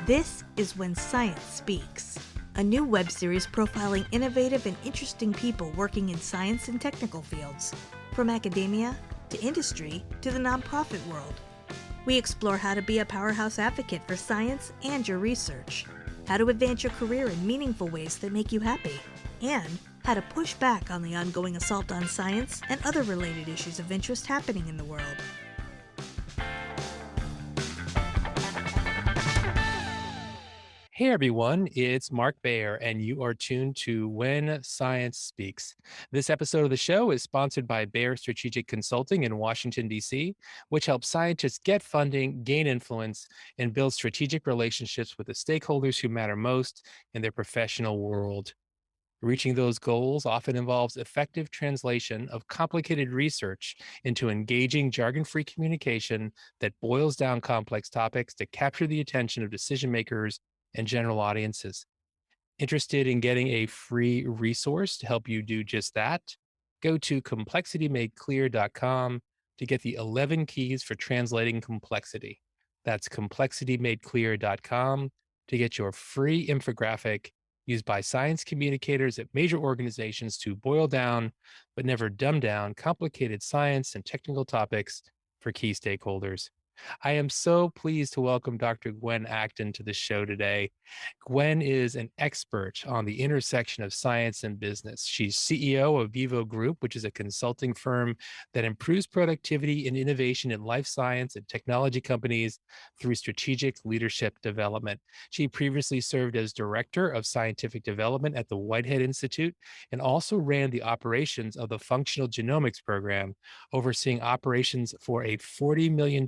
This is When Science Speaks, a new web series profiling innovative and interesting people working in science and technical fields, from academia to industry to the nonprofit world. We explore how to be a powerhouse advocate for science and your research, how to advance your career in meaningful ways that make you happy, and how to push back on the ongoing assault on science and other related issues of interest happening in the world. Hey everyone, it's Mark Bayer, and you are tuned to When Science Speaks. This episode of the show is sponsored by Bayer Strategic Consulting in Washington, D.C., which helps scientists get funding, gain influence, and build strategic relationships with the stakeholders who matter most in their professional world. Reaching those goals often involves effective translation of complicated research into engaging, jargon-free communication that boils down complex topics to capture the attention of decision makers and general audiences. Interested in getting a free resource to help you do just that? Go to complexitymadeclear.com to get the 11 keys for translating complexity. That's complexitymadeclear.com to get your free infographic used by science communicators at major organizations to boil down, but never dumb down, complicated science and technical topics for key stakeholders. I am so pleased to welcome Dr. Gwen Acton to the show today. Gwen is an expert on the intersection of science and business. She's CEO of Vivo Group, which is a consulting firm that improves productivity and innovation in life science and technology companies through strategic leadership development. She previously served as director of scientific development at the Whitehead Institute and also ran the operations of the Functional Genomics Program, overseeing operations for a $40 million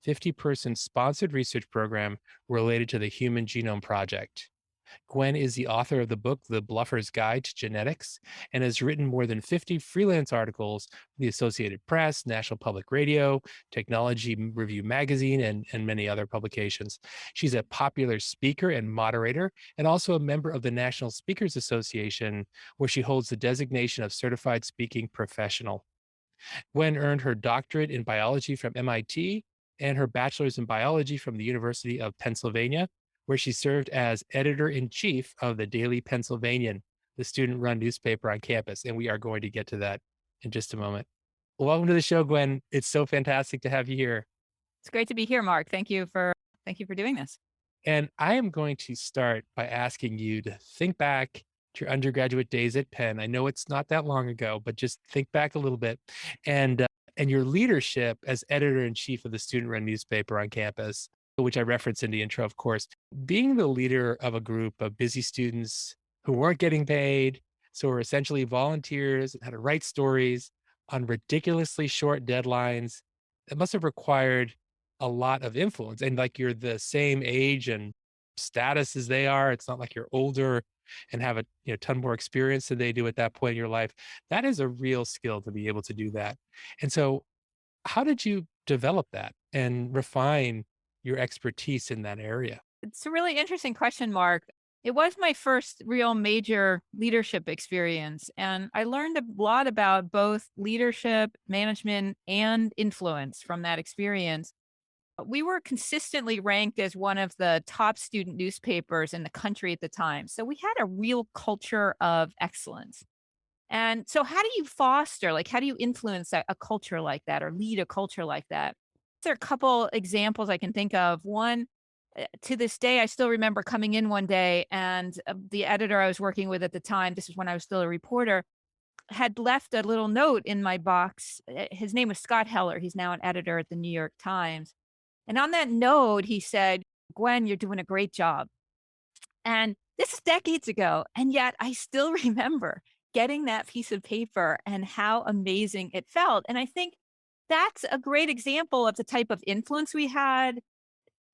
50-person sponsored research program related to the Human Genome Project. Gwen is the author of the book, The Bluffer's Guide to Genetics, and has written more than 50 freelance articles for the Associated Press, National Public Radio, Technology Review Magazine, and many other publications. She's a popular speaker and moderator, and also a member of the National Speakers Association, where she holds the designation of Certified Speaking Professional. Gwen earned her doctorate in biology from MIT and her bachelor's in biology from the University of Pennsylvania, where she served as editor-in-chief of the Daily Pennsylvanian, the student-run newspaper on campus. And we are going to get to that in just a moment. Welcome to the show, Gwen. It's so fantastic to have you here. It's great to be here, Mark. Thank you for doing this. And I am going to start by asking you to think back to your undergraduate days at Penn. I know it's not that long ago, but just think back a little bit. And your leadership as editor-in-chief of the student-run newspaper on campus, which I referenced in the intro, of course. Being the leader of a group of busy students who weren't getting paid, so were essentially volunteers and had to write stories on ridiculously short deadlines, it must have required a lot of influence. And like you're the same age and status as they are. It's not like you're older and have a ton more experience than they do at that point in your life. That is a real skill to be able to do that. And so how did you develop that and refine your expertise in that area? It's a really interesting question, Mark. It was my first real major leadership experience, and I learned a lot about both leadership, management, and influence from that experience. We were consistently ranked as one of the top student newspapers in the country at the time. So we had a real culture of excellence. And so how do you foster, how do you influence a culture like that or lead a culture like that? There are a couple examples I can think of. One, to this day, I still remember coming in one day and the editor I was working with at the time, this is when I was still a reporter, had left a little note in my box. His name was Scott Heller. He's now an editor at the New York Times. And on that note, he said, "Gwen, you're doing a great job." And this is decades ago. And yet I still remember getting that piece of paper and how amazing it felt. And I think that's a great example of the type of influence we had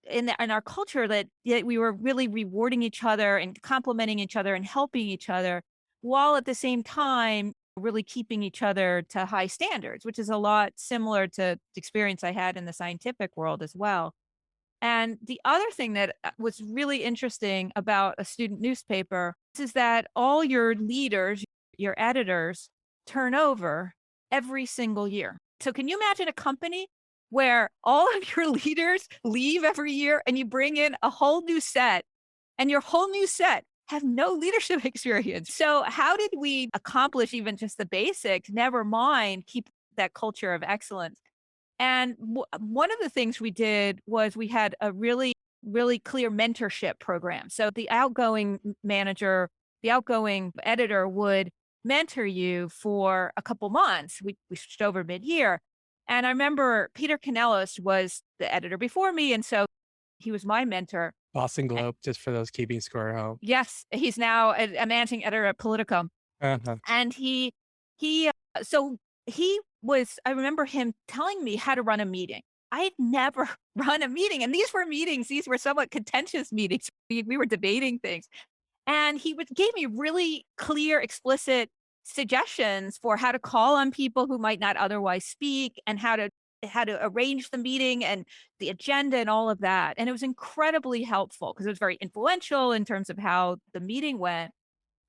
in our culture, that we were really rewarding each other and complimenting each other and helping each other, while at the same time really keeping each other to high standards, which is a lot similar to the experience I had in the scientific world as well. And the other thing that was really interesting about a student newspaper is that all your leaders, your editors, turn over every single year. So can you imagine a company where all of your leaders leave every year and you bring in a whole new set, and your whole new set have no leadership experience. So how did we accomplish even just the basics? Never mind keep that culture of excellence. And one of the things we did was we had a really clear mentorship program. So the outgoing manager, the outgoing editor would mentor you for a couple months. We switched over mid-year. And I remember Peter Canellis was the editor before me. And so he was my mentor. Boston A- Globe, just for those keeping score at home. Yes, he's now a managing editor at Politico. Uh-huh. And so he was, I remember him telling me how to run a meeting. I had never run a meeting. And these were somewhat contentious meetings. We were debating things. And gave me really clear, explicit suggestions for how to call on people who might not otherwise speak and how to arrange the meeting and the agenda and all of that. And it was incredibly helpful because it was very influential in terms of how the meeting went.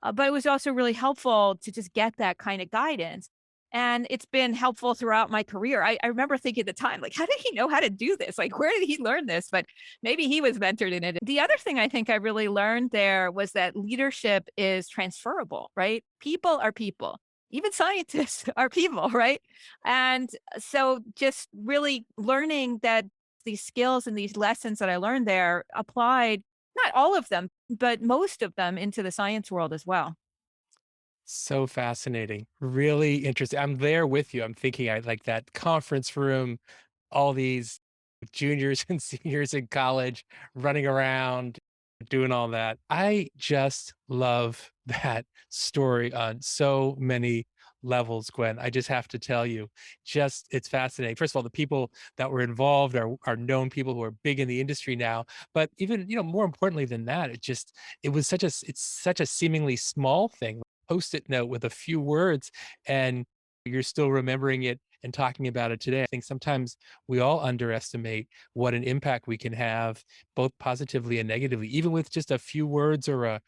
But it was also really helpful to just get that kind of guidance. And it's been helpful throughout my career. I remember thinking at the time, like, how did he know how to do this? Like, where did he learn this? But maybe he was mentored in it. The other thing I think I really learned there was that leadership is transferable, right? People are people. Even scientists are people, right? And so just really learning that these skills and these lessons that I learned there applied, not all of them, but most of them into the science world as well. So fascinating. Really interesting. I'm there with you. I'm thinking I like that conference room, all these juniors and seniors in college running around, doing all that. I just love that story on so many levels, Gwen. I just have to tell you, just it's fascinating. First of all, the people that were involved are known people who are big in the industry now. But even, more importantly than that, it was it's such a seemingly small thing, post-it note with a few words, and you're still remembering it and talking about it today. I think sometimes we all underestimate what an impact we can have, both positively and negatively, even with just a few words or a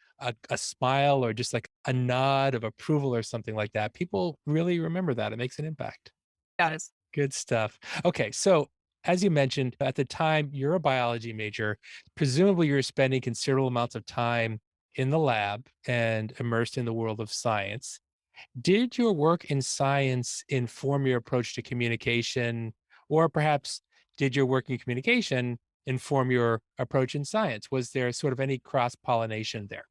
smile or just like a nod of approval or something like that. People really remember that. It makes an impact. Yes. Good stuff. Okay, so as you mentioned, at the time you're a biology major, presumably you're spending considerable amounts of time in the lab and immersed in the world of science. Did your work in science inform your approach to communication, or perhaps did your work in communication inform your approach in science? Was there sort of any cross pollination there?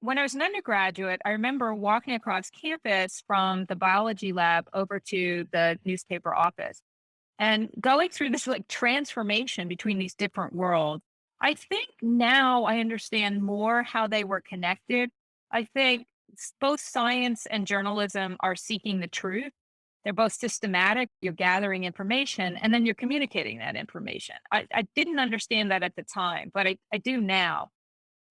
When I was an undergraduate, I remember walking across campus from the biology lab over to the newspaper office and going through this like transformation between these different worlds. I think now I understand more how they were connected. I think both science and journalism are seeking the truth. They're both systematic. You're gathering information and then you're communicating that information. I didn't understand that at the time, but I do now.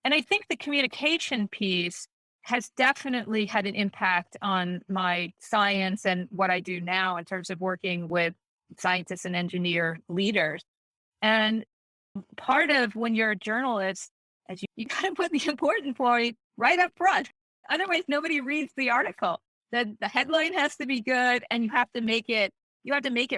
And I think the communication piece has definitely had an impact on my science and what I do now in terms of working with scientists and engineer leaders. And part of when you're a journalist, you got to put the important point right up front. Otherwise, nobody reads the article. The headline has to be good, and you have to make it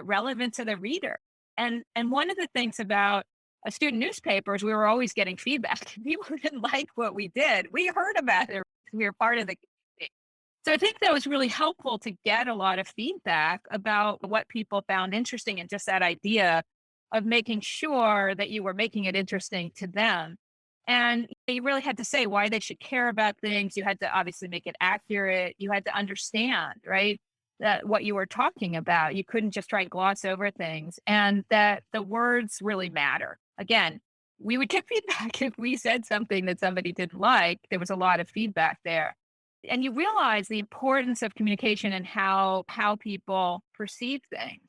relevant to the reader. And one of the things about a student newspaper is we were always getting feedback. People didn't like what we did. We heard about it. We were part of the community. So I think that was really helpful to get a lot of feedback about what people found interesting and just that idea of making sure that you were making it interesting to them. And you really had to say why they should care about things. You had to obviously make it accurate. You had to understand, right? That what you were talking about. You couldn't just try and gloss over things and that the words really matter. Again, we would get feedback if we said something that somebody didn't like. There was a lot of feedback there. And you realize the importance of communication and how people perceive things.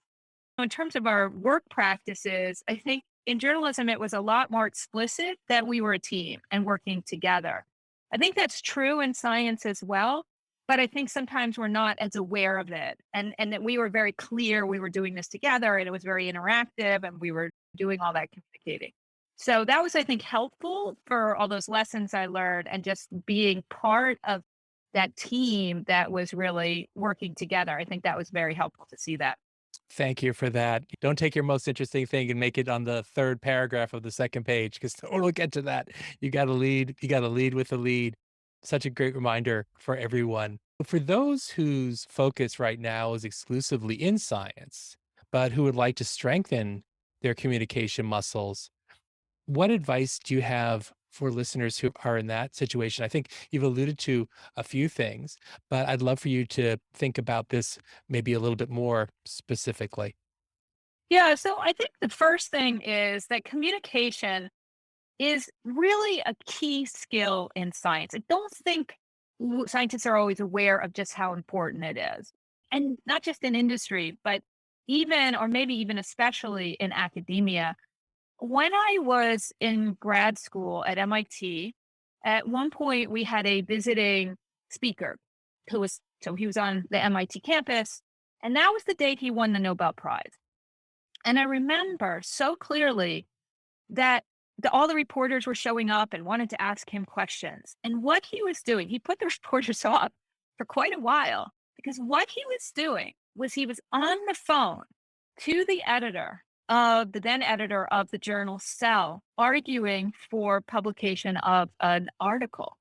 In terms of our work practices, I think in journalism, it was a lot more explicit that we were a team and working together. I think that's true in science as well, but I think sometimes we're not as aware of it. And that we were very clear we were doing this together and it was very interactive and we were doing all that communicating. So that was, I think, helpful for all those lessons I learned and just being part of that team that was really working together. I think that was very helpful to see that. Thank you for that. Don't take your most interesting thing and make it on the third paragraph of the second page because we'll get to that. You got to lead. You got to lead with the lead. Such a great reminder for everyone. For those whose focus right now is exclusively in science, but who would like to strengthen their communication muscles, what advice do you have for listeners who are in that situation? I think you've alluded to a few things, but I'd love for you to think about this maybe a little bit more specifically. Yeah, so I think the first thing is that communication is really a key skill in science. I don't think scientists are always aware of just how important it is. And not just in industry, but even, or maybe even especially in academia. When I was in grad school at MIT, at one point we had a visiting speaker so he was on the MIT campus, and that was the date he won the Nobel Prize. And I remember so clearly that all the reporters were showing up and wanted to ask him questions. And what he was doing, he put the reporters off for quite a while because what he was doing was he was on the phone to the editor of the then editor of the journal Cell, arguing for publication of an article.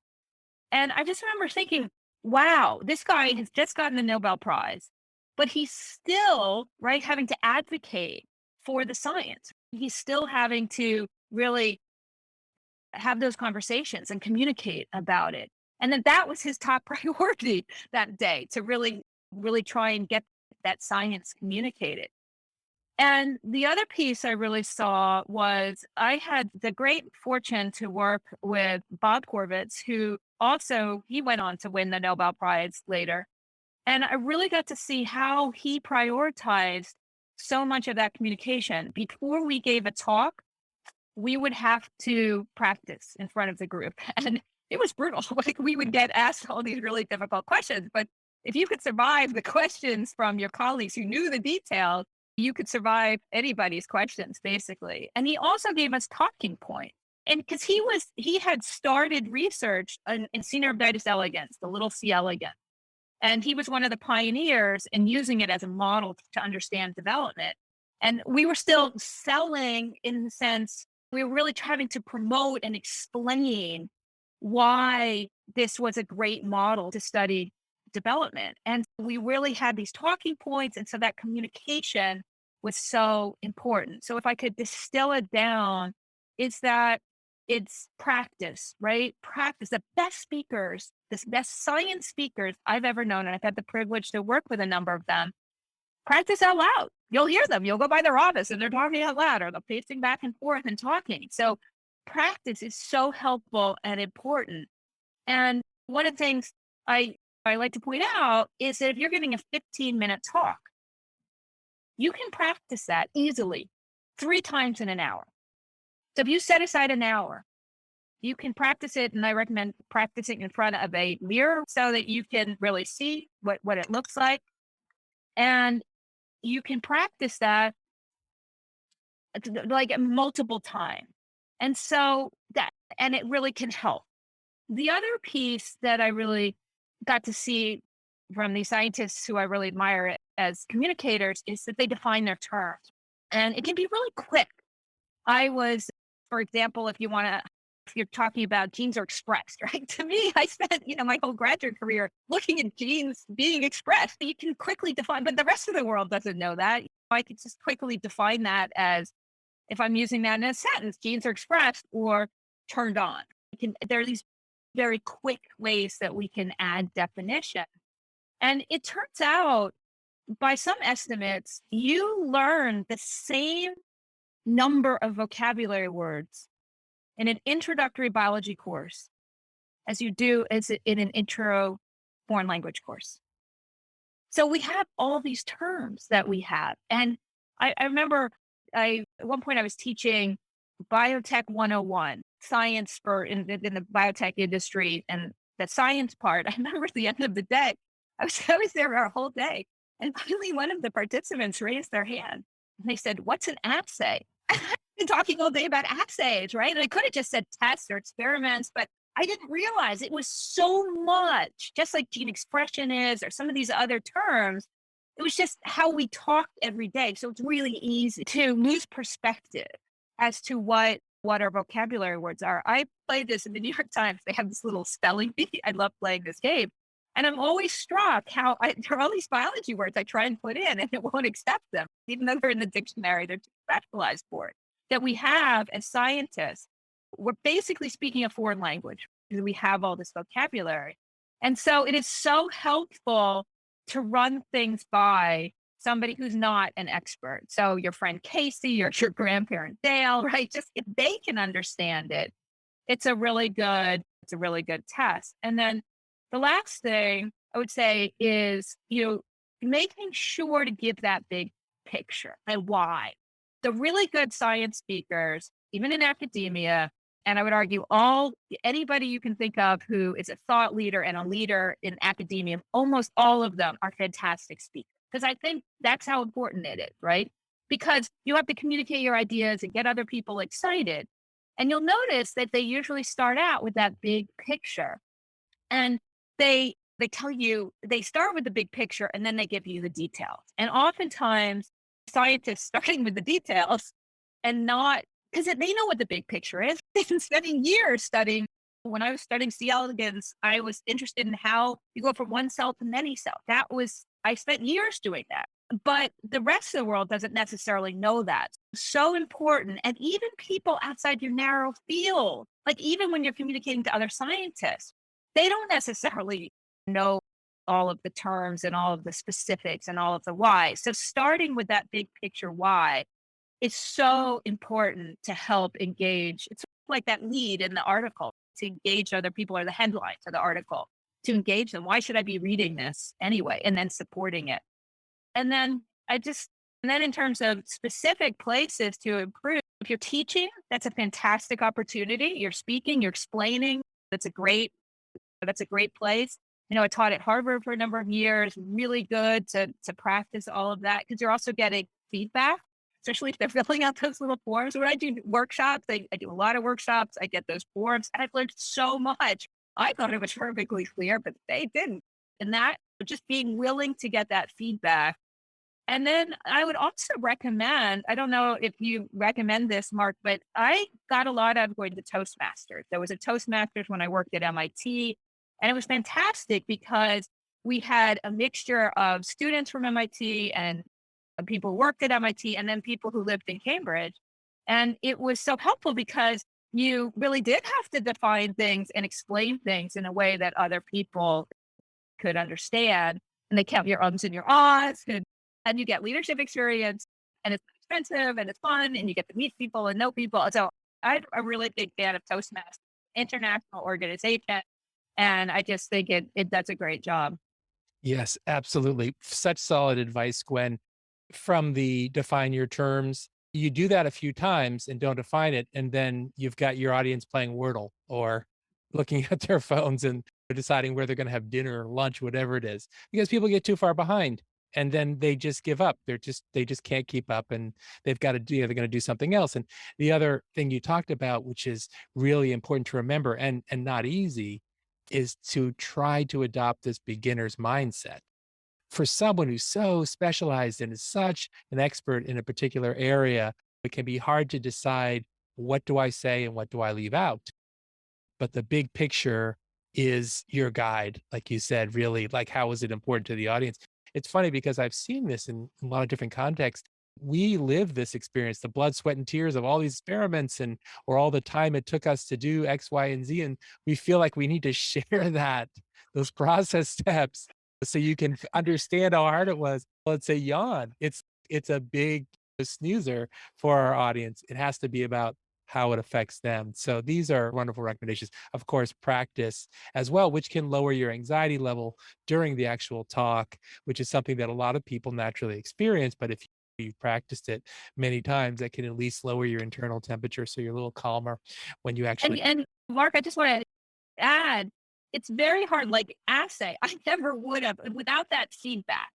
And I just remember thinking, wow, this guy has just gotten the Nobel Prize, but he's still, right, having to advocate for the science. He's still having to really have those conversations and communicate about it. And then that was his top priority that day, to really, really try and get that science communicated. And the other piece I really saw was I had the great fortune to work with Bob Corvitz, who also he went on to win the Nobel Prize later. And I really got to see how he prioritized so much of that communication. Before we gave a talk, we would have to practice in front of the group. And it was brutal. Like, we would get asked all these really difficult questions, but if you could survive the questions from your colleagues who knew the details, you could survive anybody's questions, basically. And he also gave us talking points. And because he had started research in Caenorhabditis elegans, the little C. elegans. And he was one of the pioneers in using it as a model to understand development. And we were still selling, in the sense, we were really having to promote and explain why this was a great model to study development. And we really had these talking points. And so that communication was so important. So if I could distill it down, it's that it's practice, right? Practice. The best speakers, the best science speakers I've ever known, and I've had the privilege to work with a number of them, practice out loud. You'll hear them. You'll go by their office and they're talking out loud, or they're pacing back and forth and talking. So practice is so helpful and important. And one of the things I like to point out is that if you're giving a 15-minute talk, you can practice that easily 3 times in an hour. So if you set aside an hour, you can practice it. And I recommend practicing in front of a mirror so that you can really see what it looks like. And you can practice that like multiple times. And so and it really can help. The other piece that I really got to see from these scientists who I really admire as communicators is that they define their terms. And it can be really quick. For example, if you're talking about genes are expressed, right? To me, I spent, my whole graduate career looking at genes being expressed. You can quickly define, but the rest of the world doesn't know that. I could just quickly define that as, if I'm using that in a sentence, genes are expressed or turned on. There are these very quick ways that we can add definition. And it turns out, by some estimates, you learn the same number of vocabulary words in an introductory biology course as you do in an intro foreign language course. So we have all these terms that we have. And I remember at one point I was teaching Biotech 101, science in the biotech industry, and the science part. I remember at the end of the day, I was there our whole day. And finally, one of the participants raised their hand and they said, "What's an assay?" I've been talking all day about assays, right? And I could have just said tests or experiments, but I didn't realize it was so much, just like gene expression is, or some of these other terms, it was just how we talked every day. So it's really easy to lose perspective as to what our vocabulary words are. I played this in the New York Times. They have this little spelling bee. I love playing this game. And I'm always struck how there are all these biology words I try and put in and it won't accept them. Even though they're in the dictionary, they're too specialized for it. That we have as scientists, we're basically speaking a foreign language because we have all this vocabulary. And so it is so helpful to run things by somebody who's not an expert. So your friend Casey or your grandparent Dale, right? Just if they can understand it, it's a really good test. And then the last thing I would say is, making sure to give that big picture and why. The really good science speakers, even in academia, and I would argue anybody you can think of who is a thought leader and a leader in academia, almost all of them are fantastic speakers. Because I think that's how important it is, right? Because you have to communicate your ideas and get other people excited. And you'll notice that they usually start out with that big picture. And they tell you, they start with the big picture and then they give you the details. And oftentimes scientists starting with the details and not because they know what the big picture is. They've been spending years studying. When I was studying C. elegans, I was interested in how you go from one cell to many cells. I spent years doing that. But the rest of the world doesn't necessarily know that. So important. And even people outside your narrow field, like even when you're communicating to other scientists, they don't necessarily know all of the terms and all of the specifics and all of the why. So starting with that big picture why is so important to help engage. It's like that lead in the article to engage other people or the headlines of the article to engage them. Why should I be reading this anyway? And then supporting it. And then in terms of specific places to improve, if you're teaching, that's a fantastic opportunity. You're speaking, you're explaining. That's a great place. I taught at Harvard for a number of years, really good to practice all of that because you're also getting feedback, especially if they're filling out those little forms. When I do workshops, I do a lot of workshops. I get those forms and I've learned so much. I thought it was perfectly clear, but they didn't. And that just being willing to get that feedback. And then I would also recommend, I don't know if you recommend this, Mark, but I got a lot out of going to Toastmasters. There was a Toastmasters when I worked at MIT, and it was fantastic because we had a mixture of students from MIT and people who worked at MIT and then people who lived in Cambridge. And it was so helpful because you really did have to define things and explain things in a way that other people could understand. And they count your ums and your ahs, and you get leadership experience, and it's expensive and it's fun, and you get to meet people and know people. So I'm a really big fan of Toastmasters, international organization, and I just think it does a great job. Yes, absolutely. Such solid advice, Gwen. From the define your terms, you do that a few times and don't define it. And then you've got your audience playing Wordle or looking at their phones and deciding where they're going to have dinner or lunch, whatever it is, because people get too far behind and then they just give up. They just can't keep up and they've got to do, they're going to do something else. And the other thing you talked about, which is really important to remember and not easy, is to try to adopt this beginner's mindset for someone who's so specialized and is such an expert in a particular area. It can be hard to decide, what do I say and what do I leave out? But the big picture is your guide. Like you said, really, like, how is it important to the audience? It's funny because I've seen this in a lot of different contexts. We live this experience, the blood, sweat, and tears of all these experiments and or all the time it took us to do X, Y, and Z. And we feel like we need to share those process steps so you can understand how hard it was. Let's say yawn. It's a big snoozer for our audience. It has to be about how it affects them. So these are wonderful recommendations. Of course, practice as well, which can lower your anxiety level during the actual talk, which is something that a lot of people naturally experience. But if you've practiced it many times, that can at least lower your internal temperature so you're a little calmer when you And actually. and Mark, I just want to add, it's very hard. Like assay, I never would have without that feedback.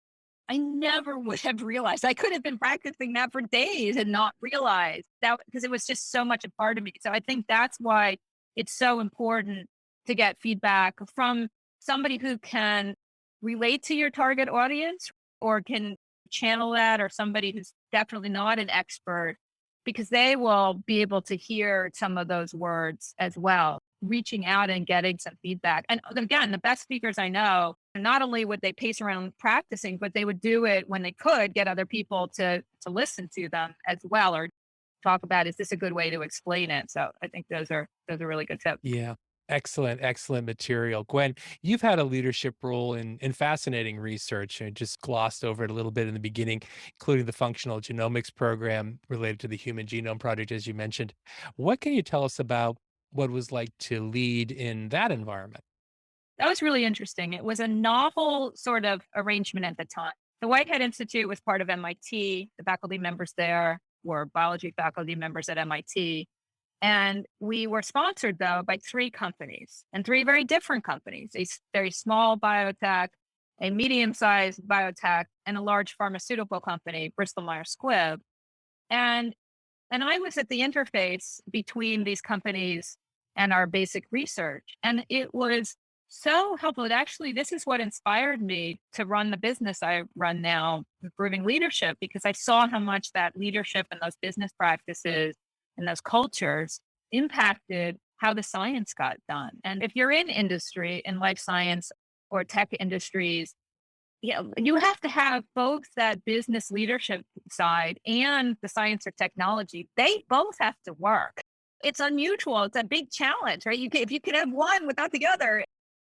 I never would have realized. I could have been practicing that for days and not realize that because it was just so much a part of me. So I think that's why it's so important to get feedback from somebody who can relate to your target audience or can channel that, or somebody who's definitely not an expert, because they will be able to hear some of those words as well, reaching out and getting some feedback. And again, the best speakers I know, not only would they pace around practicing, but they would do it when they could get other people to listen to them as well, or talk about, is this a good way to explain it? So I think those are really good tips. Yeah. Excellent, excellent material. Gwen, you've had a leadership role in fascinating research. I just glossed over it a little bit in the beginning, including the Functional Genomics Program related to the Human Genome Project, as you mentioned. What can you tell us about what it was like to lead in that environment? That was really interesting. It was a novel sort of arrangement at the time. The Whitehead Institute was part of MIT. The faculty members there were biology faculty members at MIT. And we were sponsored, though, by three companies, and three very different companies: very small biotech, a medium sized biotech, and a large pharmaceutical company, Bristol Myers Squibb. And I was at the interface between these companies and our basic research. And it was so helpful. This is what inspired me to run the business I run now, improving leadership, because I saw how much that leadership and those business practices and those cultures impacted how the science got done. And if you're in industry, in life science or tech industries, you have to have both that business leadership side and the science or technology. They both have to work. It's unusual. It's a big challenge, right? If you can have one without the other,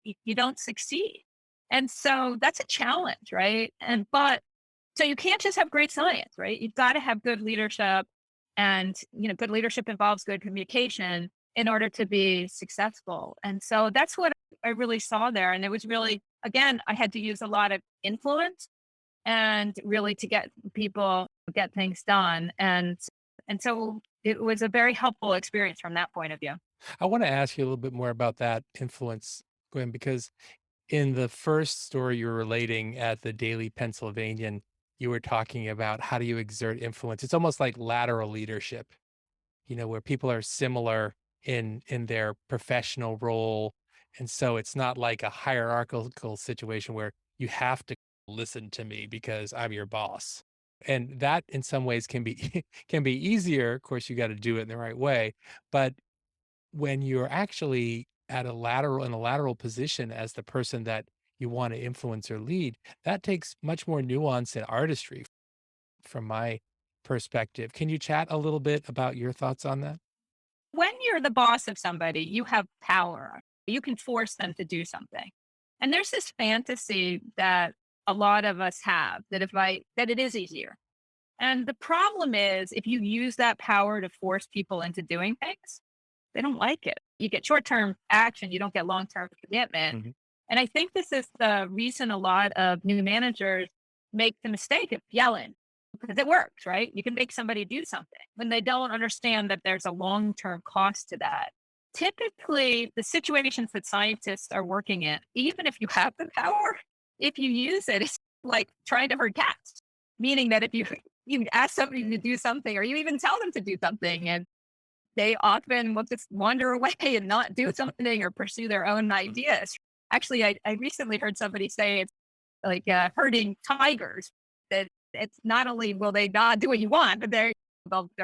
you don't succeed. And so that's a challenge, right? So you can't just have great science, right? You've got to have good leadership, and good leadership involves good communication in order to be successful. And so that's what I really saw there. And it was really, again, I had to use a lot of influence and really to get things done. And so it was a very helpful experience from that point of view. I want to ask you a little bit more about that influence, Gwen, because in the first story you were relating at the Daily Pennsylvanian, you were talking about how do you exert influence. It's almost like lateral leadership, where people are similar in their professional role. And so it's not like a hierarchical situation where you have to listen to me because I'm your boss. And that in some ways can be can be easier. Of course, you got to do it in the right way. But when you're actually in a lateral position as the person that you want to influence or lead, that takes much more nuance and artistry from my perspective. Can you chat a little bit about your thoughts on that? When you're the boss of somebody, you have power. You can force them to do something. And there's this fantasy that a lot of us have that it is easier. And the problem is, if you use that power to force people into doing things, they don't like it. You get short-term action, you don't get long-term commitment. Mhm. And I think this is the reason a lot of new managers make the mistake of yelling, because it works, right? You can make somebody do something when they don't understand that there's a long-term cost to that. Typically, the situations that scientists are working in, even if you have the power, if you use it, it's like trying to herd cats, meaning that if you ask somebody to do something, or you even tell them to do something, and they often will just wander away and not do something or pursue their own ideas. Actually, I recently heard somebody say it's like herding tigers, that it's not only will they not do what you want, but they're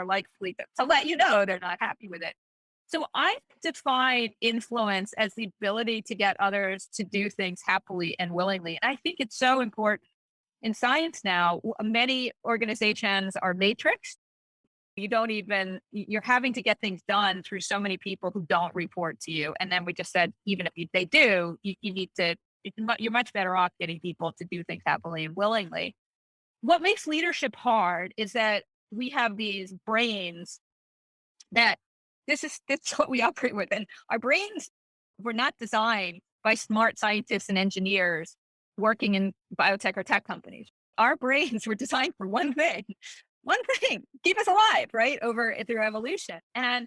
likely to let you know they're not happy with it. So I define influence as the ability to get others to do things happily and willingly. And I think it's so important in science now. Many organizations are matrix. You're having to get things done through so many people who don't report to you. And then we just said, even if they do, you're much better off getting people to do things happily and willingly. What makes leadership hard is that we have these brains that that's what we operate with. And our brains were not designed by smart scientists and engineers working in biotech or tech companies. Our brains were designed for one thing, keep us alive, right? Through evolution. And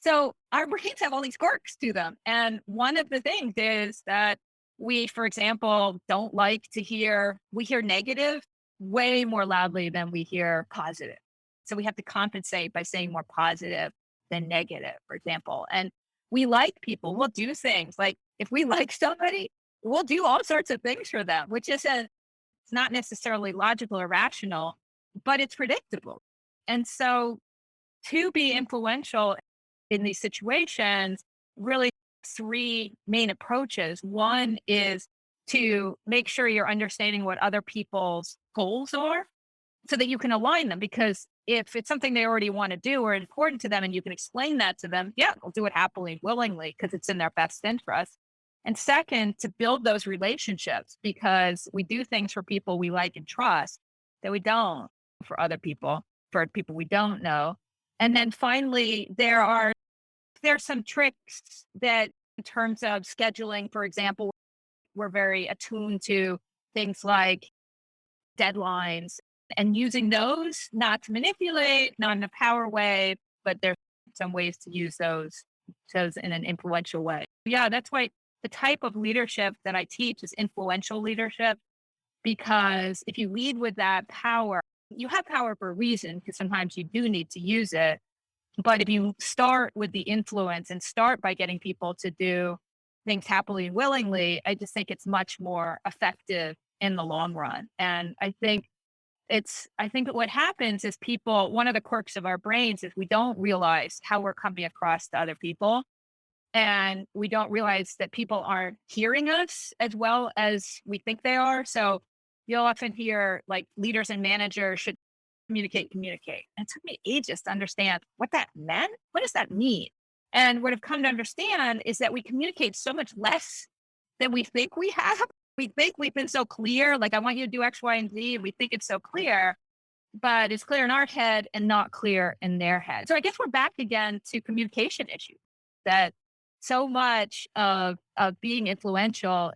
so our brains have all these quirks to them. And one of the things is that we, for example, we hear negative way more loudly than we hear positive. So we have to compensate by saying more positive than negative, for example. And we like people. We'll do things like, if we like somebody, we'll do all sorts of things for them, which isn't It's not necessarily logical or rational, but it's predictable. And so to be influential in these situations, really three main approaches. One is to make sure you're understanding what other people's goals are so that you can align them. Because if it's something they already want to do or important to them and you can explain that to them, yeah, they'll do it happily and willingly because it's in their best interest. And second, to build those relationships because we do things for people we like and trust that we don't for other people, for people we don't know. And then finally, there's some tricks that in terms of scheduling, for example, we're very attuned to things like deadlines and using those not to manipulate, not in a power way, but there's some ways to use those in an influential way. Yeah, that's why the type of leadership that I teach is influential leadership, because if you lead with that power, you have power for a reason, because sometimes you do need to use it. But if you start with the influence and start by getting people to do things happily and willingly, I just think it's much more effective in the long run. And I think what happens is people, one of the quirks of our brains is we don't realize how we're coming across to other people. And we don't realize that people aren't hearing us as well as we think they are. So you'll often hear like leaders and managers should communicate, communicate. And it took me ages to understand what that meant. What does that mean? And what I've come to understand is that we communicate so much less than we think we have. We think we've been so clear, like, I want you to do X, Y, and Z. And we think it's so clear, but it's clear in our head and not clear in their head. So I guess we're back again to communication issues, that so much of being influential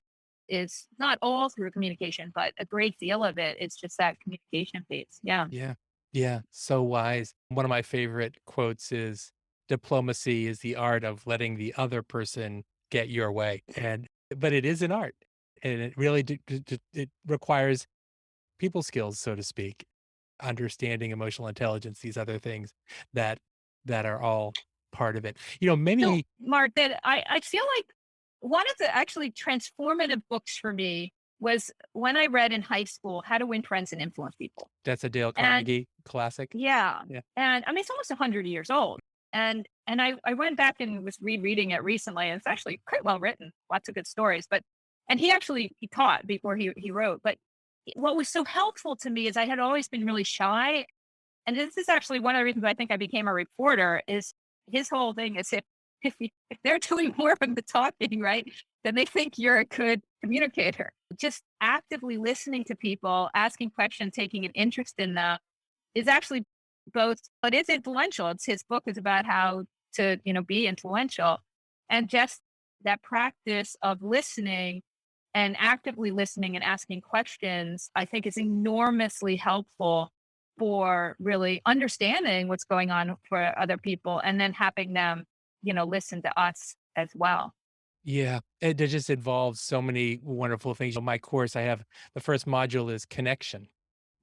is not all through communication, but a great deal of it is just that communication piece. Yeah. Yeah. Yeah. So wise. One of my favorite quotes is diplomacy is the art of letting the other person get your way. But it is an art and it really, it requires people skills, so to speak, understanding emotional intelligence, these other things that, that are all part of it. So, Many, Mark, that I feel like one of the actually transformative books for me was when I read in high school, How to Win Friends and Influence People. that's a Dale And Carnegie classic. yeah, Yeah. and I mean, it's almost 100 years old. And I went back and was rereading it recently, and it's actually quite well written, lots of good stories. But and he taught before he wrote. But what was so helpful to me is I had always been really shy, and this is actually one of the reasons I think I became a reporter. Is his whole thing is if they're doing more of the talking, right, then they think you're a good communicator. Just actively listening to people, asking questions, taking an interest in them is actually both, but it's influential. It's his book is about how to, be influential. And just that practice of listening and actively listening and asking questions, I think is enormously helpful for really understanding what's going on for other people and then having them, listen to us as well. Yeah, it just involves so many wonderful things. My course, I have the first module is connection,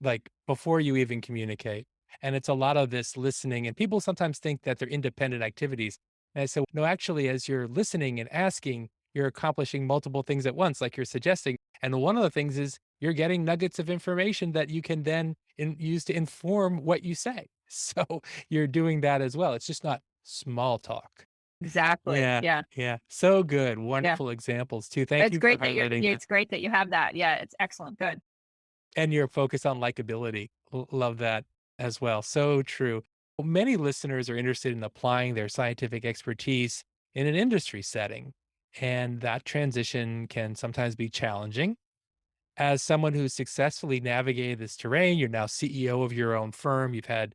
like before you even communicate. And it's a lot of this listening. And people sometimes think that they're independent activities. And I said, no, actually, as you're listening and asking, you're accomplishing multiple things at once, like you're suggesting. And one of the things is you're getting nuggets of information that you can then use to inform what you say. So you're doing that as well. It's just not small talk. Exactly. Yeah, Yeah. yeah. So good. Yeah. Wonderful examples too. Thank you for highlighting that. It's great that you have that. Yeah. It's excellent. Good. And your focus on likability. Love that as well. So true. Well, many listeners are interested in applying their scientific expertise in an industry setting, and that transition can sometimes be challenging. As someone who's successfully navigated this terrain, you're now CEO of your own firm. You've had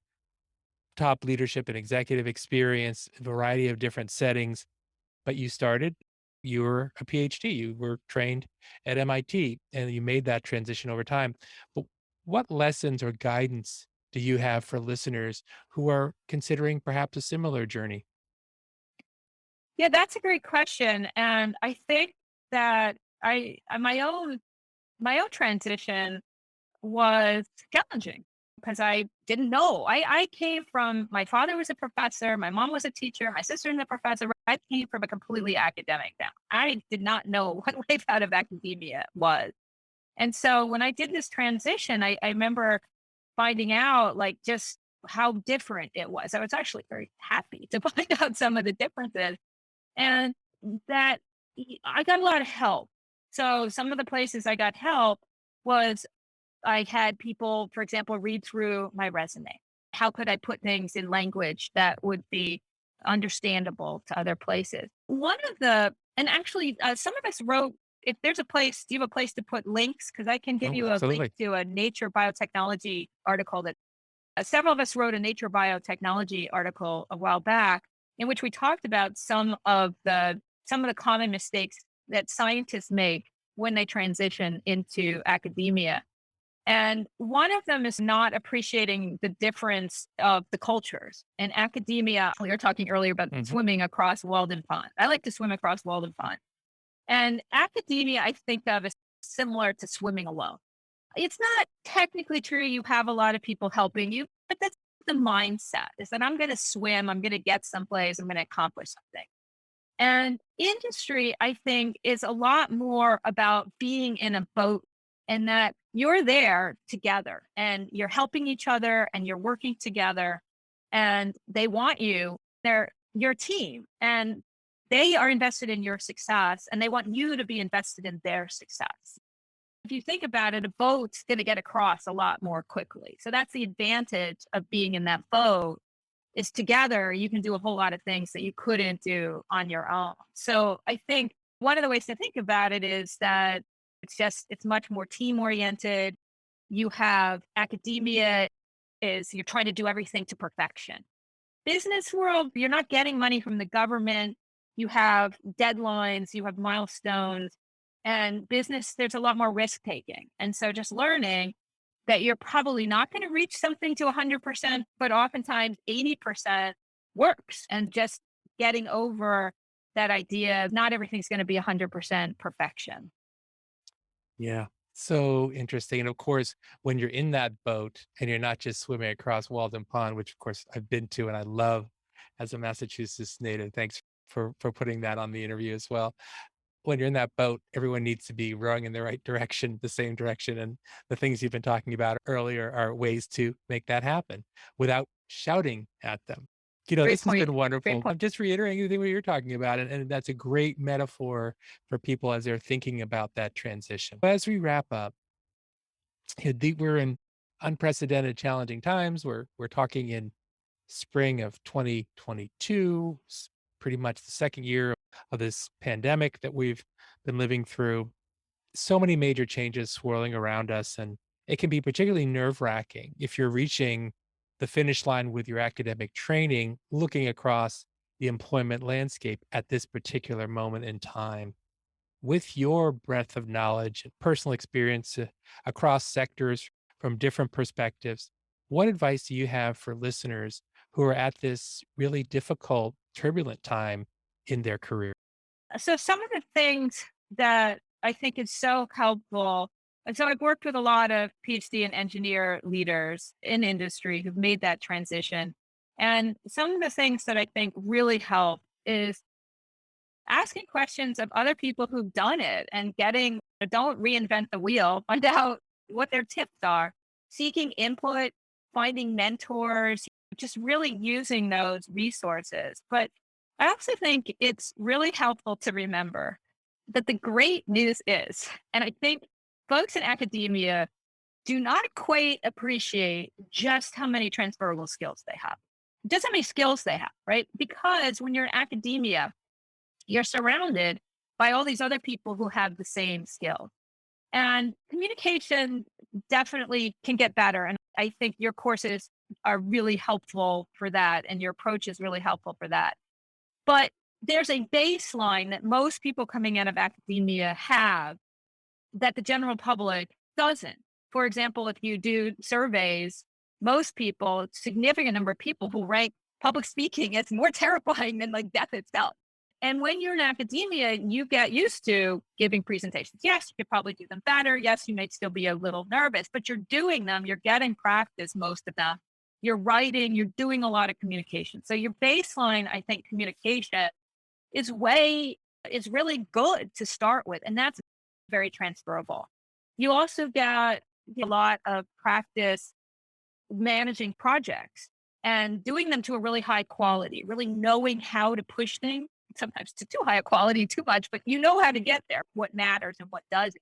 top leadership and executive experience, a variety of different settings. But you were a PhD, you were trained at MIT, and you made that transition over time. But what lessons or guidance do you have for listeners who are considering perhaps a similar journey? Yeah, that's a great question. And I think that my own transition was challenging because I didn't know. I came from my father was a professor, my mom was a teacher, my sister is a professor. I came from a completely academic background. I did not know what life out of academia was. And so when I did this transition, I remember finding out like just how different it was. I was actually very happy to find out some of the differences and that I got a lot of help. So some of the places I got help was I had people, for example, read through my resume. How could I put things in language that would be understandable to other places? One of the, and actually, some of us wrote, if there's a place, do you have a place to put links? Because I can give Oh, you a link absolutely. to a Nature Biotechnology article that several of us wrote a Nature Biotechnology article a while back in which we talked about some of the common mistakes that scientists make when they transition into academia. And one of them is not appreciating the difference of the cultures. In academia, we were talking earlier about Mhm. swimming across Walden Pond. I like to swim across Walden Pond. And academia, I think of as similar to swimming alone. It's not technically true. You have a lot of people helping you, but that's the mindset is that I'm going to swim, I'm going to get someplace, I'm going to accomplish something. And industry, I think, is a lot more about being in a boat and that you're there together and you're helping each other and you're working together and they want you, they're your team and they are invested in your success and they want you to be invested in their success. If you think about it, a boat's going to get across a lot more quickly. So that's the advantage of being in that boat is together you can do a whole lot of things that you couldn't do on your own. So I think one of the ways to think about it is that it's much more team oriented. You have academia is you're trying to do everything to perfection. Business world, you're not getting money from the government. You have deadlines, you have milestones, and business, there's a lot more risk taking. And so just learning that you're probably not going to reach something to 100%, but oftentimes 80% works. And just getting over that idea of not everything's going to be 100% perfection. Yeah. So interesting. And of course, when you're in that boat and you're not just swimming across Walden Pond, which of course I've been to and I love as a Massachusetts native. Thanks for putting that on the interview as well. When you're in that boat, everyone needs to be rowing in the right direction, the same direction. And the things you've been talking about earlier are ways to make that happen without shouting at them. Great This has point. been Great wonderful. point. I'm just reiterating the what you're talking about. And that's a great metaphor for people as they're thinking about that transition. As we wrap up, we're in unprecedented, challenging times. We're talking in spring of 2022, pretty much the second year of this pandemic that we've been living through. So many major changes swirling around us, and it can be particularly nerve wracking if you're reaching the finish line with your academic training, looking across the employment landscape at this particular moment in time. With your breadth of knowledge and personal experience across sectors from different perspectives, what advice do you have for listeners who are at this really difficult, turbulent time in their career? So some of the things that I think is so helpful. And so I've worked with a lot of PhD and engineer leaders in industry who've made that transition. And some of the things that I think really help is asking questions of other people who've done it and don't reinvent the wheel, find out what their tips are, seeking input, finding mentors, just really using those resources. But I also think it's really helpful to remember that the great news is, and I think folks in academia do not quite appreciate just how many transferable skills they have, just how many skills they have, right? Because when you're in academia, you're surrounded by all these other people who have the same skill. And communication definitely can get better. And I think your courses are really helpful for that. And your approach is really helpful for that. But there's a baseline that most people coming out of academia have that the general public doesn't. For example, if you do surveys, most people, significant number of people who rank public speaking as more terrifying than like death itself. And when you're in academia, you get used to giving presentations. Yes, you could probably do them better. Yes, you may still be a little nervous, but you're doing them. You're getting practice, most of them. You're writing, you're doing a lot of communication. So your baseline, I think, communication is is really good to start with. And that's very transferable. you also get a lot of practice managing projects and doing them to a really high quality, really knowing how to push things, sometimes to too high a quality, too much, but you know how to get there, what matters and what doesn't.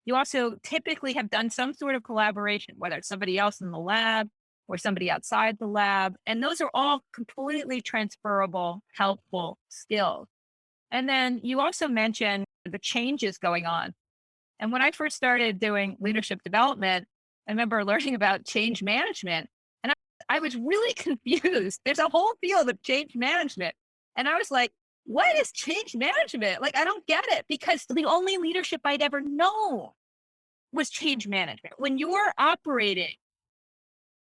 You also typically have done some sort of collaboration, whether it's somebody else in the lab or somebody outside the lab. And those are all completely transferable, helpful skills. And then you also mentioned the changes going on. And when I first started doing leadership development, I remember learning about change management. And I was really confused. There's a whole field of change management. And I was like, what is change management? Like, I don't get it, because the only leadership I'd ever known was change management. When you're operating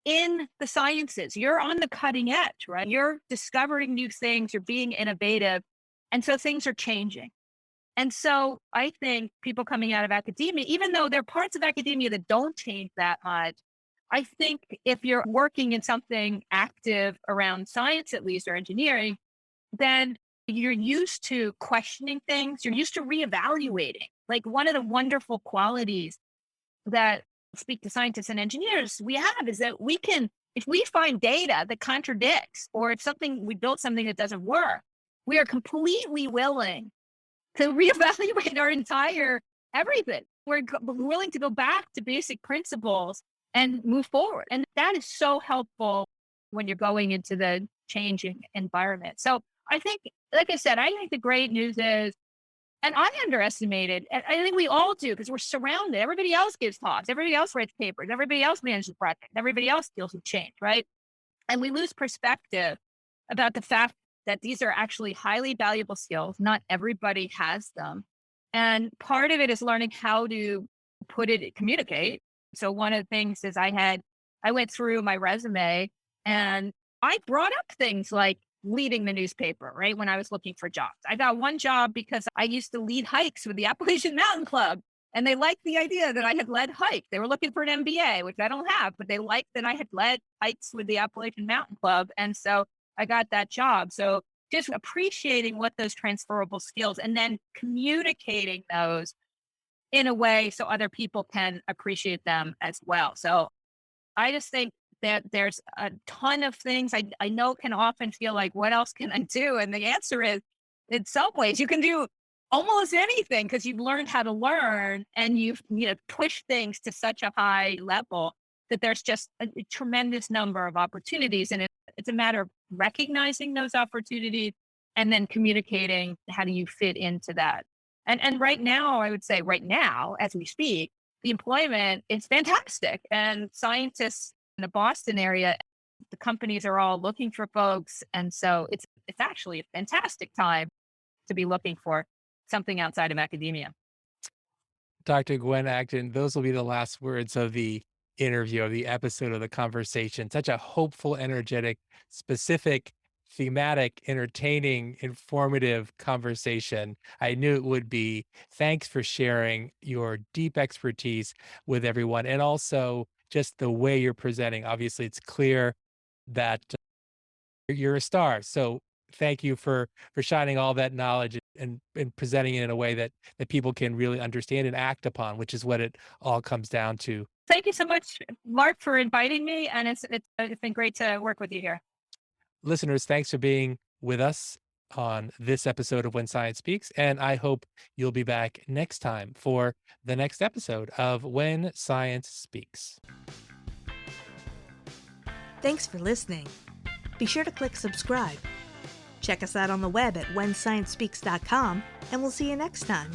in the sciences, you're on the cutting edge, right? You're discovering new things, you're being innovative. And so things are changing. And so I think people coming out of academia, even though there are parts of academia that don't change that much, I think if you're working in something active around science, at least, or engineering, then you're used to questioning things. You're used to reevaluating. Like, one of the wonderful qualities that speak to scientists and engineers we have is that we can, if we find data that contradicts, or if we built something that doesn't work, we are completely willing to reevaluate our entire everything. We're willing to go back to basic principles and move forward. And that is so helpful when you're going into the changing environment. So I think, like I said, I think the great news is, and I underestimated, and I think we all do, because we're surrounded. Everybody else gives talks. Everybody else writes papers. Everybody else manages projects. Everybody else deals with change, right? And we lose perspective about the fact that these are actually highly valuable skills. Not everybody has them. And part of it is learning how to communicate. So one of the things is I went through my resume and I brought up things like leading the newspaper, right? When I was looking for jobs, I got one job because I used to lead hikes with the Appalachian Mountain Club. And they liked the idea that I had led hikes. They were looking for an MBA, which I don't have, but they liked that I had led hikes with the Appalachian Mountain Club. And so I got that job. So just appreciating what those transferable skills, and then communicating those in a way so other people can appreciate them as well. So I just think that there's a ton of things I know can often feel like, what else can I do? And the answer is, in some ways, you can do almost anything, because you've learned how to learn, and you've pushed things to such a high level that there's just a tremendous number of opportunities. And it's a matter of recognizing those opportunities and then communicating how do you fit into that. And right now, I would say right now, as we speak, the employment is fantastic. And scientists in the Boston area, the companies are all looking for folks. And so it's actually a fantastic time to be looking for something outside of academia. Dr. Gwen Acton, those will be the last words of the interview, of the episode, of the conversation. Such a hopeful, energetic, specific, thematic, entertaining, informative conversation. I knew it would be. Thanks for sharing your deep expertise with everyone, and also just the way you're presenting. Obviously, it's clear that you're a star. So thank you for shining all that knowledge and presenting it in a way that people can really understand and act upon, which is what it all comes down to. Thank you so much, Mark, for inviting me. And it's been great to work with you here. Listeners, thanks for being with us on this episode of When Science Speaks. And I hope you'll be back next time for the next episode of When Science Speaks. Thanks for listening. Be sure to click subscribe. Check us out on the web at whensciencespeaks.com, and we'll see you next time.